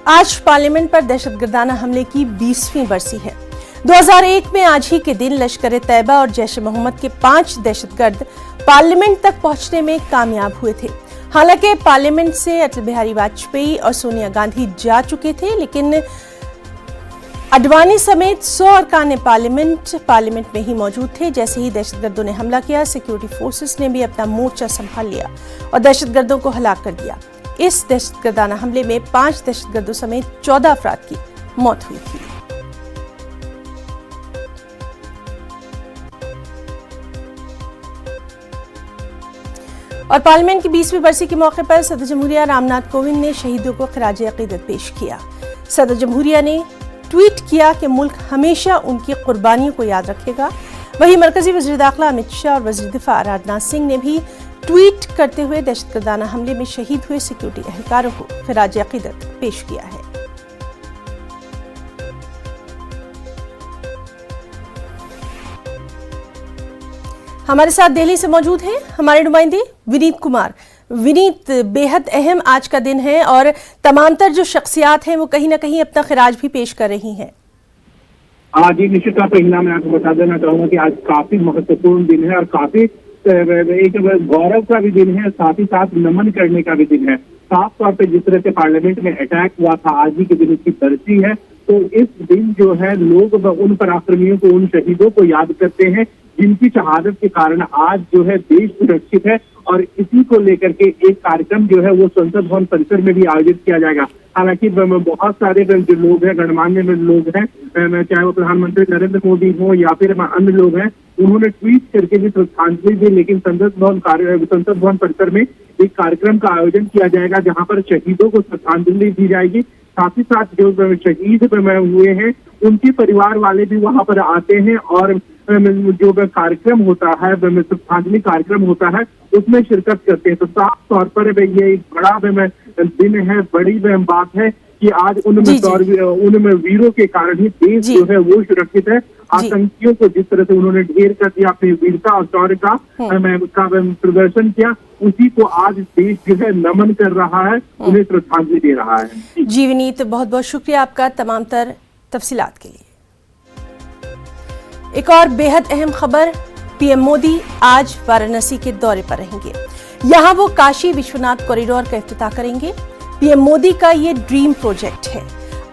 आज पार्लियामेंट पर दहशतगर्दाना हमले की 20वीं बरसी है। 2001 में आज ही के दिन लश्कर-ए-तैयबा और जैश-ए-मोहम्मद के 5 दहशतगर्द पार्लियामेंट तक पहुंचने में कामयाब हुए थे। हालांकि पार्लियामेंट से अटल बिहारी वाजपेयी और सोनिया गांधी जा चुके थे, लेकिन अडवाणी समेत 100 अरकान पार्लियामेंट में ही मौजूद थे। जैसे ही दहशतगर्दों ने हमला किया, सिक्योरिटी फोर्सेस ने भी अपना मोर्चा संभाल लिया और दहशतगर्दों को हलाक कर दिया। इस दहशतगर्दाना हमले में 5 दहशतगर्दों समेत 14 अफराद की मौत हुई थी। और पार्लियामेंट की 20वीं बरसी के मौके पर सदर जमहूरिया रामनाथ कोविंद ने शहीदों को खिराज अकीदत पेश किया। सदर जमहूरिया ने ट्वीट किया कि मुल्क हमेशा उनकी कुर्बानियों को याद रखेगा। वहीं मरकजी वज़ीर दाखिला अमित शाह और वज़ीर दिफा राजनाथ सिंह ने भी ट्वीट करते हुए दहशतगर्दाना हमले में शहीद हुए सिक्योरिटी एहलकारों को खिराज अकीदत पेश किया है। हमारे साथ दिल्ली से मौजूद हैं हमारे नुमाइंदे विनीत कुमार। विनीत, बेहद अहम आज का दिन है और तमाम तर जो शख्सियात हैं वो कहीं ना कहीं अपना खिराज भी पेश कर रही हैं। जी, निश्चित तौर पर मैं आपको बता देना चाहूंगा कि आज काफी महत्वपूर्ण दिन है और काफी एक गौरव का भी दिन है, साथ ही साथ नमन करने का भी दिन है। साफ तौर पे जिस तरह से पार्लियामेंट में अटैक हुआ था, आज ही के दिन उसकी बरसी है, तो इस दिन जो है लोग उन पराक्रमियों को, उन शहीदों को याद करते हैं जिनकी शहादत के कारण आज जो है देश सुरक्षित है। और इसी को लेकर के एक कार्यक्रम जो है वो संसद भवन परिसर में भी आयोजित किया जाएगा। हालांकि बहुत सारे जो लोग हैं, गणमान्य लोग हैं, चाहे वो प्रधानमंत्री नरेंद्र मोदी हो या फिर अन्य लोग हैं, उन्होंने ट्वीट करके भी श्रद्धांजलि दी। लेकिन संसद भवन परिसर में एक कार्यक्रम का आयोजन किया जाएगा जहां पर शहीदों को श्रद्धांजलि दी जाएगी। साथ ही साथ जो शहीद हुए हैं उनके परिवार वाले भी वहां पर आते हैं और जो कार्यक्रम होता है, श्रद्धांजलि कार्यक्रम होता है, उसमें शिरकत करते हैं। तो साफ तौर पर ये एक बड़ा दिन है, बड़ी बात है कि आज उनमें वीरों के कारण ही देश जो है वो सुरक्षित है। आतंकियों को जिस तरह से उन्होंने ढेर कर दिया, अपनी वीरता और शौर्य का प्रदर्शन किया, उसी को आज देश जो है नमन कर रहा है, उन्हें श्रद्धांजलि दे रहा है। जी विनीत, बहुत बहुत शुक्रिया आपका तमाम तर तफसीलात के लिए। एक और बेहद अहम खबर, पीएम मोदी आज वाराणसी के दौरे पर रहेंगे। यहां वो काशी विश्वनाथ कॉरिडोर का इफ्तिताह करेंगे। पीएम मोदी का ये ड्रीम प्रोजेक्ट है।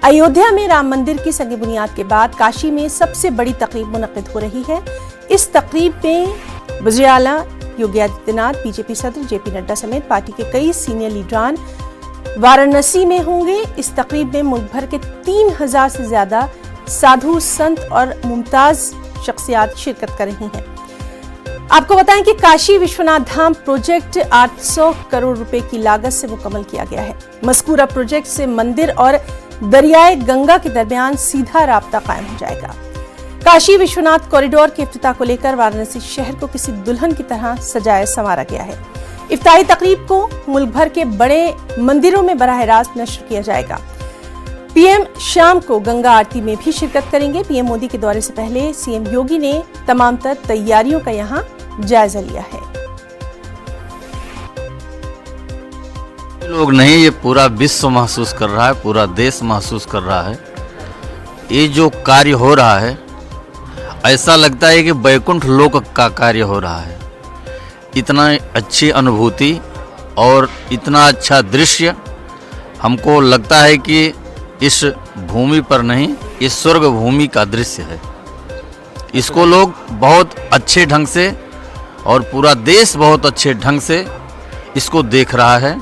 अयोध्या में राम मंदिर की संग बुनियाद के बाद काशी में सबसे बड़ी तकरीब मुनक्किद हो रही है। इस तकरीब में वज़ीर आला योगी आदित्यनाथ, बीजेपी सदर जेपी नड्डा समेत पार्टी के कई सीनियर लीडरान वाराणसी में होंगे। इस तकरीब में मुल्क भर के 3000 से ज्यादा साधु, संत और मुमताज शख्सियात शिरकत कर रही हैं। आपको बताएं कि काशी विश्वनाथ धाम प्रोजेक्ट 800 करोड़ रुपए की लागत से मुकम्मल किया गया है। मज़कूरा प्रोजेक्ट से मंदिर और दरियाए गंगा के दरमियान सीधा राब्ता कायम हो जाएगा। काशी विश्वनाथ कॉरिडोर के इफ्तिताह को लेकर वाराणसी शहर को किसी दुल्हन की तरह सजाया संवारा गया है। इफ्तिताही तकरीब को मुल्क भर के बड़े मंदिरों में बराह रास्त नश्र किया जाएगा। पीएम शाम को गंगा आरती में भी शिरकत करेंगे। पीएम मोदी के दौरे से पहले सीएम योगी ने तमाम तर तैयारियों का यहां जायजा लिया है। लोग नहीं, ये पूरा विश्व महसूस कर रहा है, पूरा देश महसूस कर रहा है। ये जो कार्य हो रहा है, ऐसा लगता है कि वैकुंठ लोक का कार्य हो रहा है। इतना अच्छी अनुभूति और इतना अच्छा दृश्य हमको लगता है कि इस भूमि पर नहीं, इस स्वर्ग भूमि का दृश्य है। इसको लोग बहुत अच्छे ढंग से और पूरा देश बहुत अच्छे ढंग से इसको देख रहा है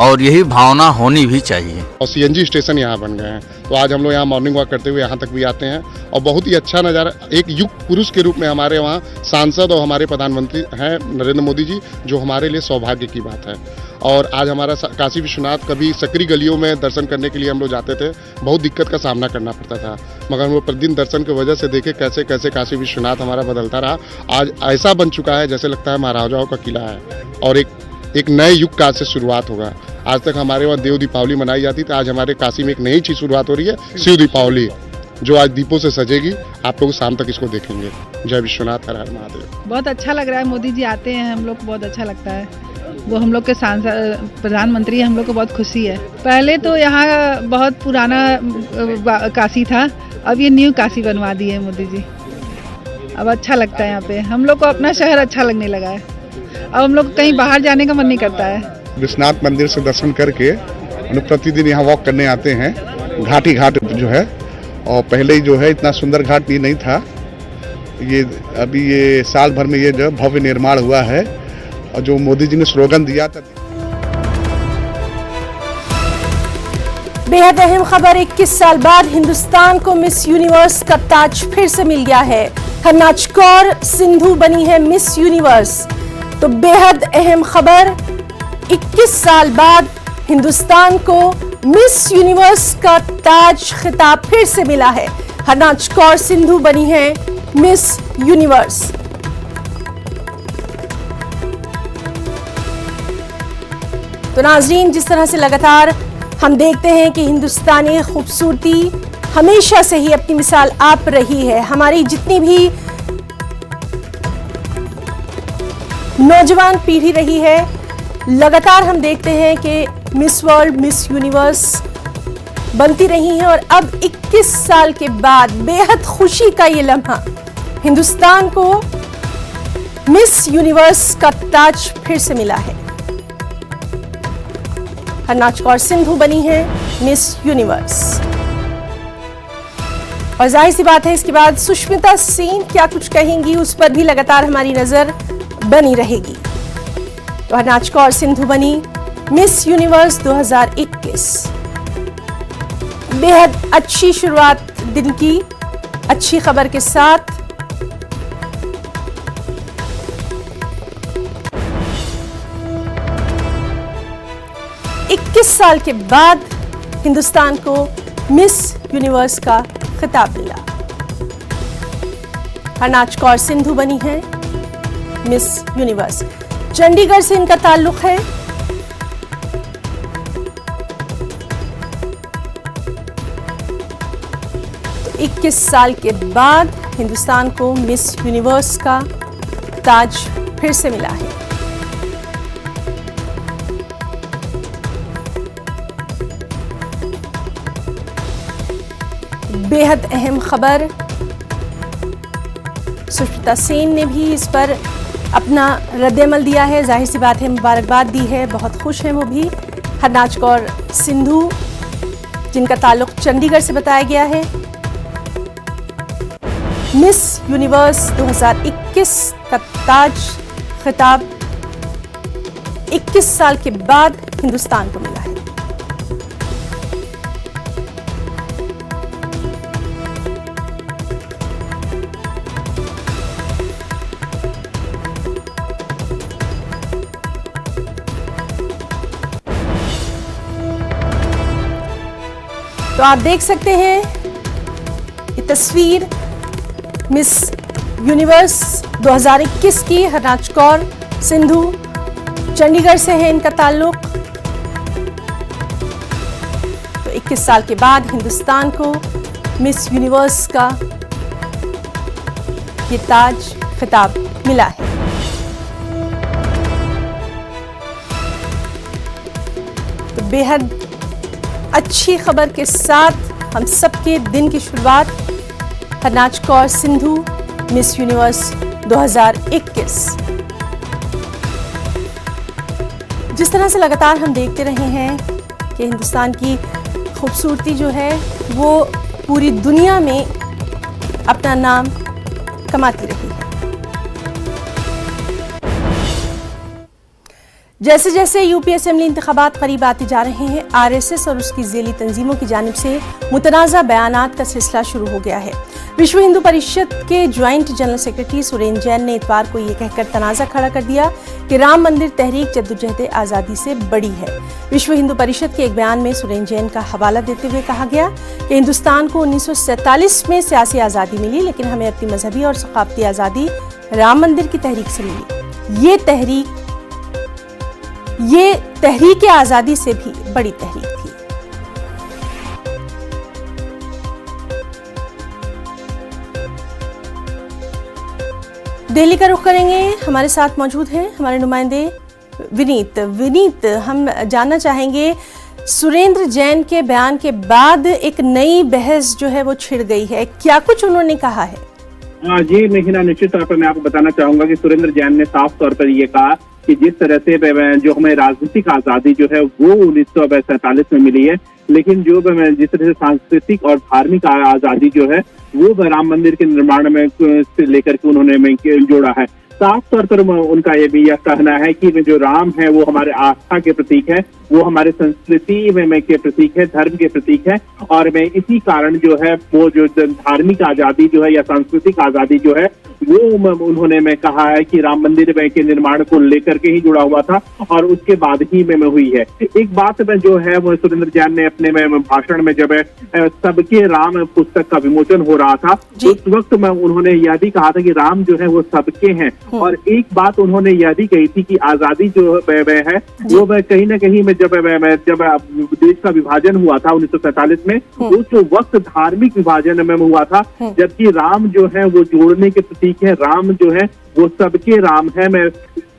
और यही भावना होनी भी चाहिए। और सीएनजी स्टेशन यहाँ बन गए हैं, तो आज हम लोग यहाँ मॉर्निंग वॉक करते हुए यहाँ तक भी आते हैं और बहुत ही अच्छा नज़ारा। एक युग पुरुष के रूप में हमारे वहाँ सांसद और हमारे प्रधानमंत्री हैं नरेंद्र मोदी जी, जो हमारे लिए सौभाग्य की बात है। और आज हमारा काशी विश्वनाथ, कभी सकरी गलियों में दर्शन करने के लिए हम लोग जाते थे, बहुत दिक्कत का सामना करना पड़ता था, मगर हम लोग प्रतिदिन दर्शन की वजह से देखे कैसे कैसे काशी विश्वनाथ हमारा बदलता रहा। आज ऐसा बन चुका है जैसे लगता है महाराजाओं का किला है और एक नए युग का आज से शुरुआत होगा। आज तक हमारे वहाँ देव दीपावली मनाई जाती थी, आज हमारे काशी में एक नई चीज़ शुरुआत हो रही है, शिव दीपावली, जो आज दीपों से सजेगी। आप लोग शाम तक इसको देखेंगे। जय विश्वनाथ, हर हर महादेव। बहुत अच्छा लग रहा है, मोदी जी आते हैं, हम लोग को बहुत अच्छा लगता है। वो हम लोग के सांसद प्रधानमंत्री, हम लोग को बहुत खुशी है। पहले तो यहाँ बहुत पुराना काशी था, अब ये न्यू काशी बनवा दी है मोदी जी। अब अच्छा लगता है यहाँ पे, हम लोग को अपना शहर अच्छा लगने लगा है। अब हम लोग कहीं बाहर जाने का मन नहीं करता है। विश्वनाथ मंदिर से दर्शन करके हम प्रतिदिन यहाँ वॉक करने आते हैं। घाटी घाट जो है, और पहले ही जो है इतना सुंदर घाट ये नहीं था। ये अभी ये साल भर में ये जो भव्य निर्माण हुआ है, और जो मोदी जी ने स्लोगन दिया था। बेहद अहम खबर, 21 साल बाद हिंदुस्तान को मिस यूनिवर्स का ताज फिर से मिल गया है। हरनाज कौर सिंधु बनी है मिस यूनिवर्स। तो बेहद अहम खबर, 21 साल बाद हिंदुस्तान को मिस यूनिवर्स का ताज खिताब फिर से मिला है। हरनाज कौर सिंधु बनी है मिस यूनिवर्स। तो नाजरीन, जिस तरह से लगातार हम देखते हैं कि हिंदुस्तानी खूबसूरती हमेशा से ही अपनी मिसाल आप रही है। हमारी जितनी भी नौजवान पीढ़ी रही है, लगातार हम देखते हैं कि मिस वर्ल्ड, मिस यूनिवर्स बनती रही हैं। और अब 21 साल के बाद बेहद खुशी का ये लम्हा, हिंदुस्तान को मिस यूनिवर्स का ताज फिर से मिला है। हरनाज कौर सिंधु बनी है मिस यूनिवर्स। और जाहिर सी बात है, इसके बाद सुष्मिता सेन क्या कुछ कहेंगी, उस पर भी लगातार हमारी नजर बनी रहेगी। तो हरनाज कौर सिंधु बनी मिस यूनिवर्स 2021। बेहद अच्छी शुरुआत दिन की अच्छी खबर के साथ। इक्कीस साल के बाद हिंदुस्तान को मिस यूनिवर्स का खिताब मिला। हरनाज कौर सिंधु बनी है मिस यूनिवर्स। चंडीगढ़ से इनका ताल्लुक है। तो 21 साल के बाद हिंदुस्तान को मिस यूनिवर्स का ताज फिर से मिला है। बेहद अहम खबर, सुष्मिता सेन ने भी इस पर अपना रद्द-ए-अमल दिया है। जाहिर सी बात है, मुबारकबाद दी है, बहुत खुश हैं वो भी। हरनाज कौर सिंधु, जिनका ताल्लुक चंडीगढ़ से बताया गया है। मिस यूनिवर्स 2021 का ताज खिताब 21 साल के बाद हिंदुस्तान को मिला है। तो आप देख सकते हैं ये तस्वीर मिस यूनिवर्स 2021 की। हरनाज कौर सिंधु, चंडीगढ़ से है इनका ताल्लुक। तो 21 साल के बाद हिंदुस्तान को मिस यूनिवर्स का ये ताज खिताब मिला है। तो बेहद अच्छी खबर के साथ हम सबके दिन की शुरुआत, हरनाज कौर सिंधु मिस यूनिवर्स 2021। जिस तरह से लगातार हम देखते रहे हैं कि हिंदुस्तान की खूबसूरती जो है वो पूरी दुनिया में अपना नाम कमाती रही है। जैसे जैसे यूपी असेंबली इंतखाबात करीब आते जा रहे हैं, आरएसएस और उसकी ज़ेली तंजीमों की जानिब से मुतनाज़ा बयानात का सिलसिला शुरू हो गया है। विश्व हिंदू परिषद के joint general secretary Surendra Jain ने इतवार को ये कहकर तनाज़ा खड़ा कर दिया कि राम मंदिर तहरीक जद्दोजहद आज़ादी से बड़ी है। विश्व हिंदू परिषद के एक बयान में सुरेंद्र जैन का हवाला देते हुए कहा गया कि हिंदुस्तान को 1947 में सियासी आज़ादी मिली, लेकिन हमें अपनी मजहबी और सकाफती आज़ादी राम मंदिर की तहरीक से मिली। ये तहरीक आज़ादी से भी बड़ी तहरीक थी। दिल्ली का रुख करेंगे, हमारे साथ मौजूद हैं हमारे नुमाइंदे विनीत, हम जानना चाहेंगे, सुरेंद्र जैन के बयान के बाद एक नई बहस जो है वो छिड़ गई है, क्या कुछ उन्होंने कहा है? जी मेघना, निश्चित तौर पर मैं आपको बताना चाहूंगा कि सुरेंद्र जैन ने साफ तौर पर ये कहा कि जिस तरह से जो हमें राजनीतिक आजादी जो है वो 1947 में मिली है, लेकिन जो जिस तरह से सांस्कृतिक और धार्मिक आजादी जो है वो राम मंदिर के निर्माण में से लेकर के उन्होंने जोड़ा है। साफ तौर पर उनका ये भी यह कहना है कि जो राम है वो हमारे आस्था के प्रतीक है, वो हमारे संस्कृति में के प्रतीक है, धर्म के प्रतीक है, और मैं इसी कारण जो है वो जो धार्मिक आजादी जो है या सांस्कृतिक आजादी जो है वो उन्होंने मैं कहा है कि राम मंदिर में के निर्माण को लेकर के ही जुड़ा हुआ था और उसके बाद ही में हुई है। एक बात में जो है वो सुरेंद्र जैन ने अपने में भाषण में जब सबके राम पुस्तक का विमोचन हो रहा था उस वक्त में उन्होंने यह भी कहा था कि राम जो है वो सबके हैं, और एक बात उन्होंने यह भी कही थी कि आजादी जो है वो कहीं ना कहीं में जब देश का विभाजन हुआ था 1947 में, उस वक्त धार्मिक विभाजन में हुआ था, जबकि राम जो है वो जोड़ने के प्रतीक है, राम जो है वो सबके राम है। मैं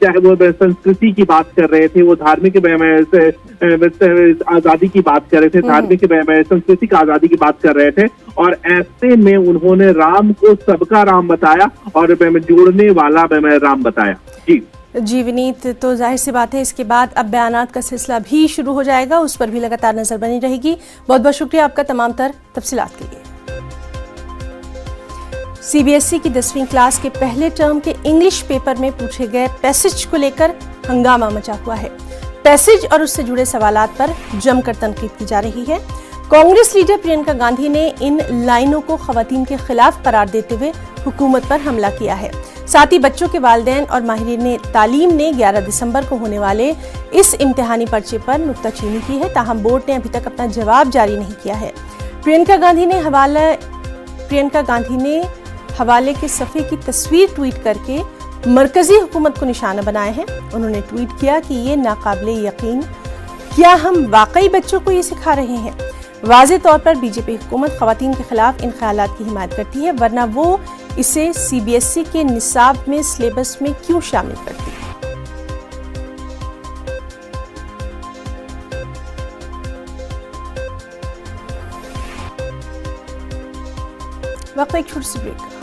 चाहे वो संस्कृति की बात कर रहे थे, वो धार्मिक आजादी की बात कर रहे थे, धार्मिक सांस्कृतिक आजादी की बात कर रहे थे, और ऐसे में उन्होंने राम को सबका राम बताया और जोड़ने वाला राम बताया। जी विनीत, तो जाहिर सी बात है इसके बाद अब बयानात का सिलसिला भी शुरू हो जाएगा, उस पर भी लगातार नजर बनी रहेगी। बहुत बहुत शुक्रिया आपका तमाम तर तफसीलात के लिए। सीबीएसई की 10वीं क्लास के पहले टर्म के इंग्लिश पेपर में पूछे गए पैसेज को लेकर हंगामा मचा हुआ है। पैसेज और उससे जुड़े सवालात पर जमकर तनकीद की जा रही है। कांग्रेस लीडर प्रियंका गांधी ने इन लाइनों को खवातीन के खिलाफ करार देते हुए हुकूमत पर हमला किया है। साथ ही बच्चों के वालिदैन और माहिरीन तालीम ने 11 दिसंबर को होने वाले इस इम्तिहानी पर्चे पर नुक्ताचीनी की है, ताहम बोर्ड ने अभी तक अपना जवाब जारी नहीं किया है। प्रियंका गांधी ने हवाले के सफ़े की तस्वीर ट्वीट करके मरकजी हुकूमत को निशाना बनाए हैं। उन्होंने ट्वीट किया कि ये नाकाबिले यकीन, क्या हम वाकई बच्चों को ये सिखा रहे हैं? वाज़े तौर पर बीजेपी हुकूमत ख़वातीन के खिलाफ इन ख्यालात की हिमायत करती है, वरना वो इसे सीबीएसई के निसाब में सिलेबस में क्यों शामिल करती है? वक्त एक छोटी सी ब्रेक का।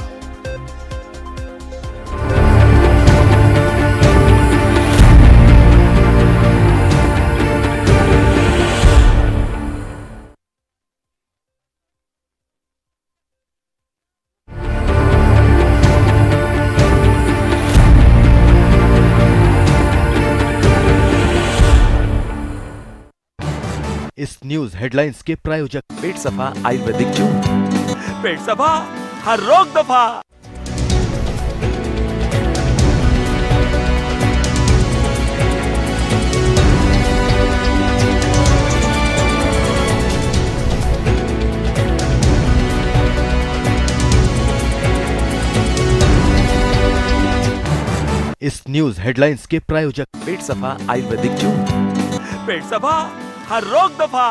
इस न्यूज हेडलाइंस के प्रायोजक पेट सफा आयुर्वेदिक चूर्ण, पेट सफा हर रोग दफा। इस न्यूज हेडलाइंस के प्रायोजक पेट सफा आयुर्वेदिक चूर्ण, पेट सफा हर रोग दफा।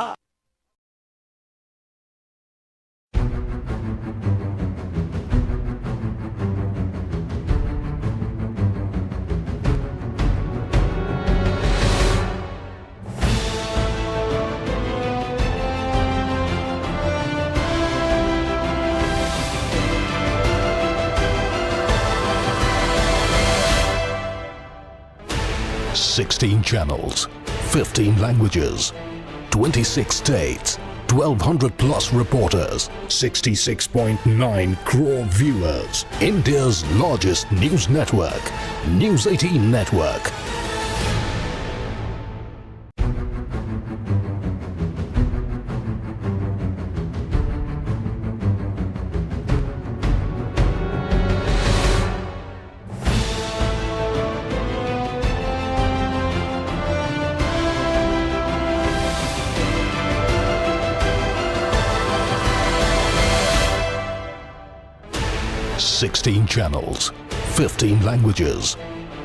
Sixteen channels, 15 languages, 26 states, 1,200 plus reporters, 66.9 crore viewers. India's largest news network, News 18 Network. Sixteen channels, 15 languages,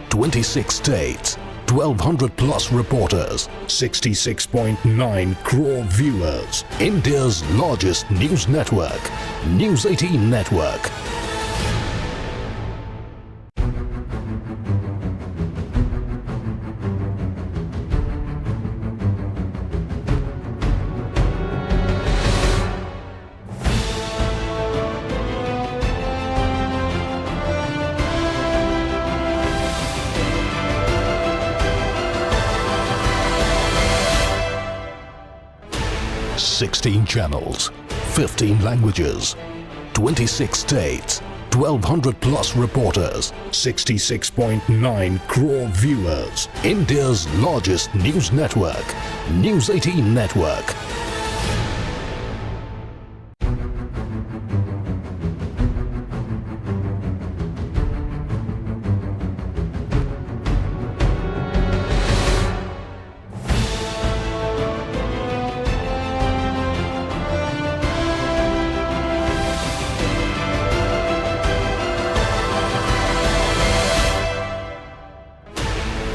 26 states, 1,200 plus reporters, 66.9 crore viewers. India's largest news network, News 18 Network. 16 channels, 15 languages, 26 states, 1200 plus reporters, 66.9 crore viewers. India's largest news network, News 18 Network.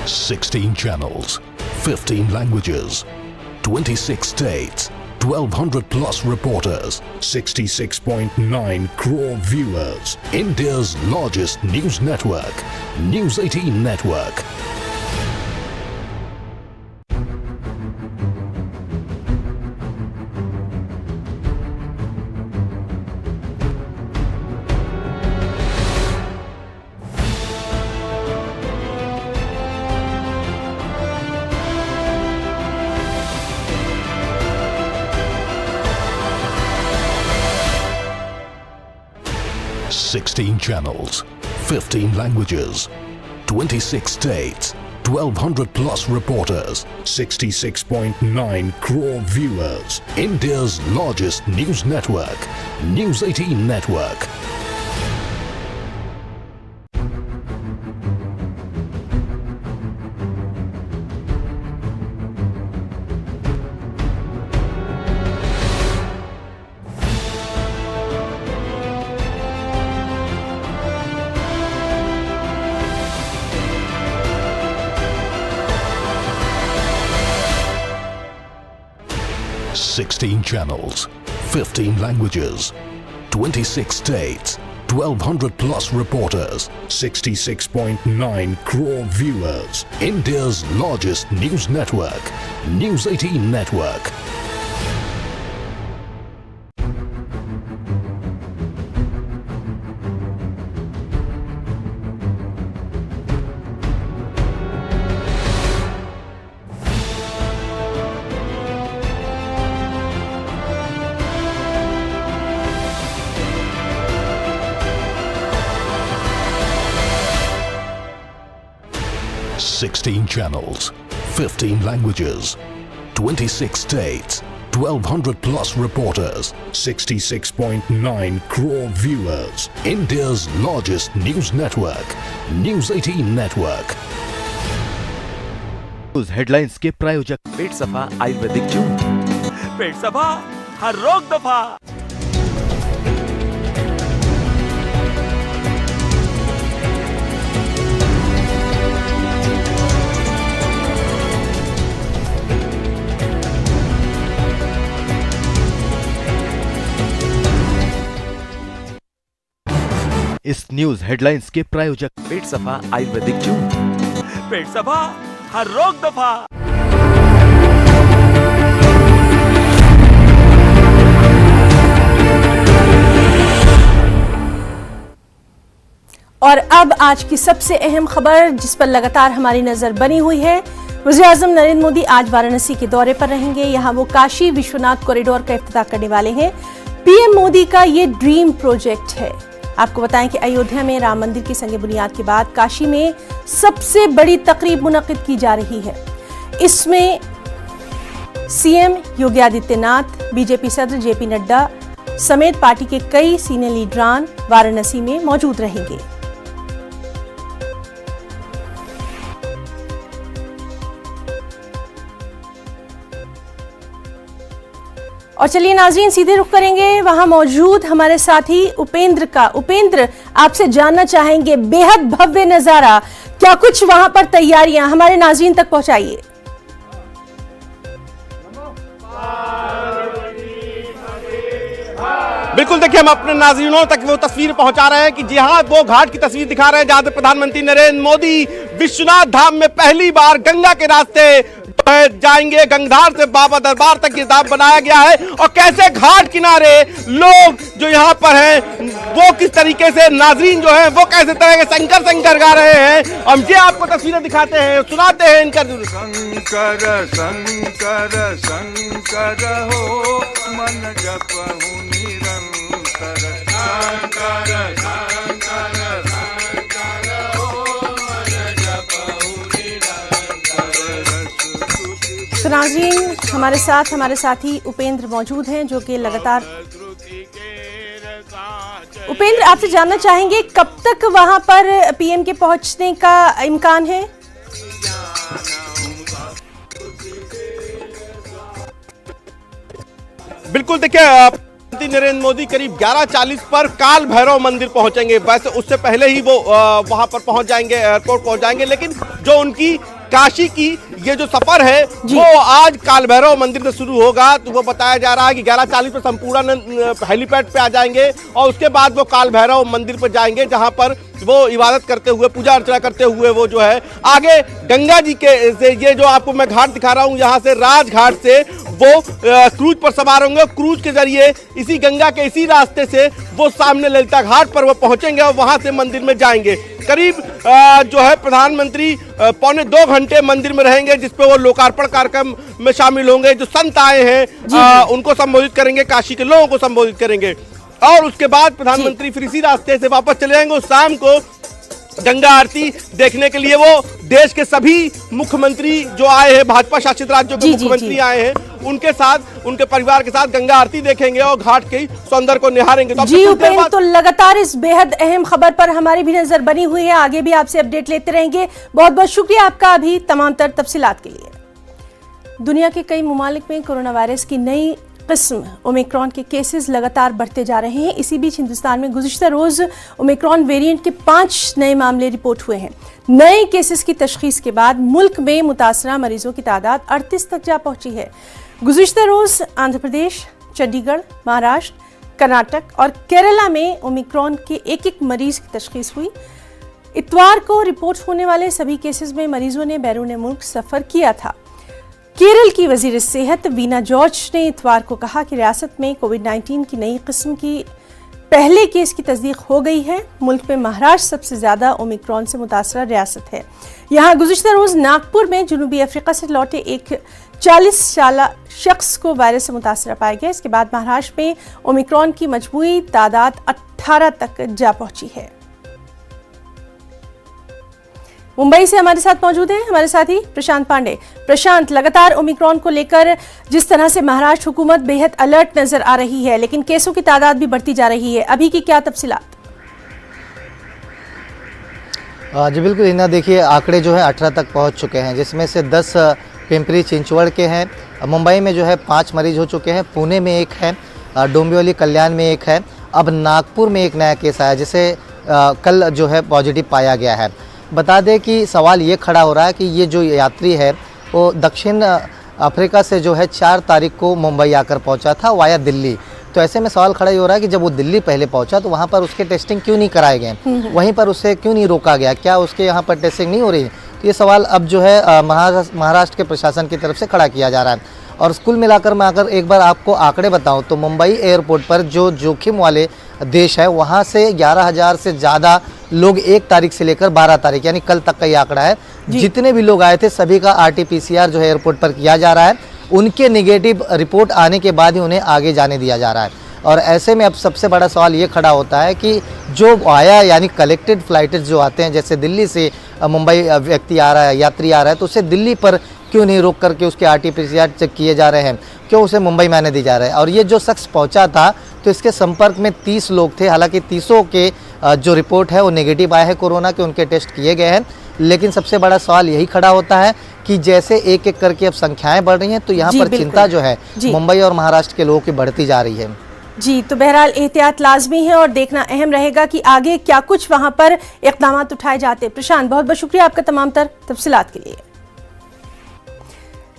Sixteen channels, 15 languages, 26 states, 1200 plus reporters, 66.9 crore viewers. India's largest news network, News 18 Network. Sixteen channels, 15 languages, 26 states, 1200 plus reporters, 66.9 crore viewers. India's largest news network, News 18 Network. Sixteen channels, 15 languages, 26 states, 1200 plus reporters, 66.9 crore viewers. India's largest news network, News 18 Network. Sixteen channels, 15 languages, 26 states, 1200 plus reporters, 66.9 crore viewers. India's largest news network, News 18 Network. News headlines के प्रायोजक पेट सफा आयुर्वेदिक जून। पेट सफा हर रोग दफा। इस news headlines के प्रायोजक पेट सफा आयुर्वेदिक जून। पेट सफा हर रोग दफा। और अब आज की सबसे अहम खबर जिस पर लगातार हमारी नजर बनी हुई है। वज़ीर-ए-आज़म नरेंद्र मोदी आज वाराणसी के दौरे पर रहेंगे। यहां वो काशी विश्वनाथ कॉरिडोर का इफ्तिताह करने वाले हैं। पीएम मोदी का ये ड्रीम प्रोजेक्ट है। आपको बताएं कि अयोध्या में राम मंदिर की संग बुनियाद के बाद काशी में सबसे बड़ी तकरीब मुनक्किद की जा रही है। इसमें सीएम योगी आदित्यनाथ, बीजेपी सदर जेपी नड्डा समेत पार्टी के कई सीनियर लीडरान वाराणसी में मौजूद रहेंगे। और चलिए नाज़रीन सीधे रुख करेंगे वहां मौजूद हमारे साथी उपेंद्र का। उपेंद्र, आपसे जानना चाहेंगे बेहद भव्य नजारा, क्या कुछ वहां पर तैयारियां हमारे नाज़रीन तक पहुंचाइए। बिल्कुल, देखिए हम अपने नाज़रीनों तक वो तस्वीर पहुंचा रहे हैं कि जहां वो घाट की तस्वीर दिखा रहे हैं जहां प्रधानमंत्री नरेंद्र मोदी विश्वनाथ धाम में पहली बार गंगा के रास्ते जाएंगे। गंगाधार से बाबा दरबार तक ये धाम बनाया गया है और कैसे घाट किनारे लोग जो यहाँ पर हैं वो किस तरीके से नाज़रीन जो हैं वो कैसे तरह के शंकर शंकर गा रहे हैं। हम ये आपको तस्वीरें दिखाते हैं, सुनाते हैं इनका। शंकर शंकर शंकर हो मन जपहु निरंतर शंकर शंकर शंकर ओम मन जपहु निरंतर। तो नाज़रीन, हमारे साथी उपेंद्र मौजूद हैं जो कि लगातार। उपेंद्र, आपसे जानना चाहेंगे कब तक वहां पर पीएम के पहुंचने का इम्कान है? बिल्कुल, देखिए प्रधानमंत्री नरेंद्र मोदी करीब 11:40 पर काल भैरव मंदिर पहुंचेंगे। वैसे उससे पहले ही वो वहां पर पहुंच जाएंगे, एयरपोर्ट पहुंच जाएंगे, लेकिन जो उनकी काशी की ये जो सफर है वो आज काल भैरव मंदिर से शुरू होगा। तो वो बताया जा रहा है कि 11:40 पर संपूर्ण हेलीपैड पे आ जाएंगे और उसके बाद वो काल भैरव मंदिर पर जाएंगे, जहां पर वो इबादत करते हुए, पूजा अर्चना करते हुए वो जो है आगे गंगा जी के से, ये जो आपको मैं घाट दिखा रहा हूँ, यहाँ से राजघाट से वो क्रूज पर सवार होंगे। क्रूज के जरिए इसी गंगा के इसी रास्ते से वो सामने ललिता घाट पर वो पहुंचेंगे और वहां से मंदिर में जाएंगे। करीब जो है प्रधानमंत्री 1.25 घंटे मंदिर में रहेंगे, जिसपे वो लोकार्पण कार्यक्रम में शामिल होंगे। जो संत आए हैं उनको संबोधित करेंगे, काशी के लोगों को संबोधित करेंगे और उसके बाद प्रधानमंत्री फिर इसी रास्ते से वापस चले जाएंगे। शाम को गंगा आरती देखने के लिए वो देश के सभी मुख्यमंत्री जो आए हैं, भाजपा शासित राज्यों के मुख्यमंत्री आए हैं, उनके साथ, उनके परिवार के साथ गंगा आरती देखेंगे और घाट के सौंदर्य को निहारेंगे। तो जी उपेंद्र, तो लगातार इस बेहद अहम खबर पर हमारी भी नजर बनी हुई है, आगे भी आपसे अपडेट लेते रहेंगे। बहुत बहुत शुक्रिया आपका अभी तमाम तर तफसीलात के लिए। दुनिया के कई ममालिक में कोरोना वायरस की नई किस्म ओमिक्रॉन के केसेस लगातार बढ़ते जा रहे हैं। इसी बीच हिंदुस्तान में गुज़िश्ता रोज़ ओमिक्रॉन वेरिएंट के 5 नए मामले रिपोर्ट हुए हैं। नए केसेस की तशखीस के बाद मुल्क में मुतासरा मरीजों की तादाद 38 तक जा पहुंची है। गुज़िश्ता रोज़ आंध्र प्रदेश, चंडीगढ़, महाराष्ट्र, कर्नाटक और केरला में ओमिक्रॉन के एक मरीज की तशखीस हुई। इतवार को रिपोर्ट होने वाले सभी केसेस में मरीजों ने बैरून मुल्क सफ़र किया था। केरल की वजीर सेहत वीना जॉर्ज ने इतवार को कहा कि रियासत में कोविड-19 की नई किस्म की पहले केस की तस्दीक हो गई है। मुल्क में महाराष्ट्र सबसे ज्यादा ओमिक्रॉन से मुतासरा रियासत है। यहाँ गुज़िश्ता रोज नागपुर में जनूबी अफ्रीका से लौटे एक 40 साल शख्स को वायरस से मुतासरा पाया गया। इसके बाद महाराष्ट्र में ओमिक्रॉन की मजमूई तादाद 18 तक जा पहुंची है। मुंबई से हमारे साथ मौजूद हैं हमारे साथी प्रशांत पांडे। प्रशांत, लगातार ओमिक्रॉन को लेकर जिस तरह से महाराष्ट्र हुकूमत बेहद अलर्ट नजर आ रही है, लेकिन केसों की तादाद भी बढ़ती जा रही है, अभी की क्या तफसीलात? जी बिल्कुल हिना, देखिए आंकड़े जो है 18 तक पहुंच चुके हैं, जिसमें से 10 पिंपरी चिंचवड़ के हैं। मुंबई में जो है 5 मरीज हो चुके हैं, पुणे में 1 है, डोंबिवली कल्याण में 1 है। अब नागपुर में 1 नया केस आया, जिसे कल जो है पॉजिटिव पाया गया है। बता दें कि सवाल ये खड़ा हो रहा है कि ये जो यात्री है वो दक्षिण अफ्रीका से जो है 4 तारीख को मुंबई आकर पहुंचा था वाया दिल्ली। तो ऐसे में सवाल खड़ा ही हो रहा है कि जब वो दिल्ली पहले पहुंचा तो वहाँ पर उसके टेस्टिंग क्यों नहीं कराए गए, वहीं पर उसे क्यों नहीं रोका गया, क्या उसके यहाँ पर टेस्टिंग नहीं हो रही? तो ये सवाल अब जो है महाराष्ट्र के प्रशासन की तरफ से खड़ा किया जा रहा है। और कुल मिलाकर मैं अगर एक बार आपको आंकड़े बताऊं तो मुंबई एयरपोर्ट पर जो जोखिम वाले देश है वहां से 11,000 से ज़्यादा लोग 1 तारीख से लेकर 12 तारीख यानी कल तक का ये आंकड़ा है, जितने भी लोग आए थे सभी का RT-PCR जो है एयरपोर्ट पर किया जा रहा है। उनके नेगेटिव रिपोर्ट आने के बाद ही उन्हें आगे जाने दिया जा रहा है। और ऐसे में अब सबसे बड़ा सवाल ये खड़ा होता है कि जो आया यानी कलेक्टेड फ्लाइट्स जो आते हैं, जैसे दिल्ली से मुंबई व्यक्ति आ रहा है, यात्री आ रहा है, तो उसे दिल्ली पर क्यों नहीं रोक करके उसके RT-PCR चेक किए जा रहे हैं, क्यों उसे मुंबई में आने दी जा रहा है? और ये जो शख्स पहुंचा था तो इसके संपर्क में 30 लोग थे। हालांकि 30 के जो रिपोर्ट है वो नेगेटिव आया है कोरोना के, उनके टेस्ट किए गए हैं। लेकिन सबसे बड़ा सवाल यही खड़ा होता है कि जैसे एक एक करके अब संख्याएं बढ़ रही हैं तो यहाँ पर चिंता जो है मुंबई और महाराष्ट्र के लोगों की बढ़ती जा रही है। जी, तो बहरहाल एहतियात लाजमी है और देखना अहम रहेगा कि आगे क्या कुछ वहां पर इक़दाम उठाए जाते। प्रशांत, बहुत बहुत शुक्रिया आपका तमाम तर तफसीलात के लिए।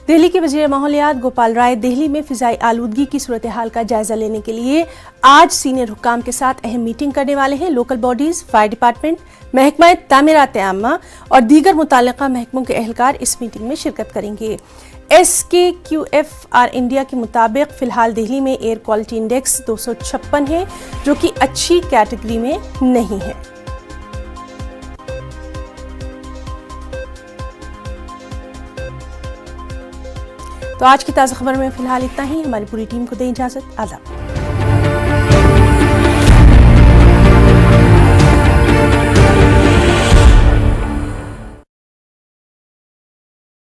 दिल्ली के वज़ीर माहौलियात गोपाल राय दिल्ली में फ़िज़ाई आलूदगी की सूरत हाल का जायजा लेने के लिए आज सीनियर हुक्काम के साथ अहम मीटिंग करने वाले हैं। लोकल बॉडीज़, फायर डिपार्टमेंट, महकमा तामीरात आम्मा और दीगर मुताल्लिक़ा महकमों के अहलकार इस मीटिंग में शिरकत करेंगे। SKQFR इंडिया के मुताबिक फ़िलहाल दिल्ली में एयर क्वालिटी इंडेक्स 256 है, जो कि अच्छी कैटेगरी में नहीं है। तो आज की ताज़ा खबर में फिलहाल इतना ही। हमारी पूरी टीम को दें इजाज़त। आदाब।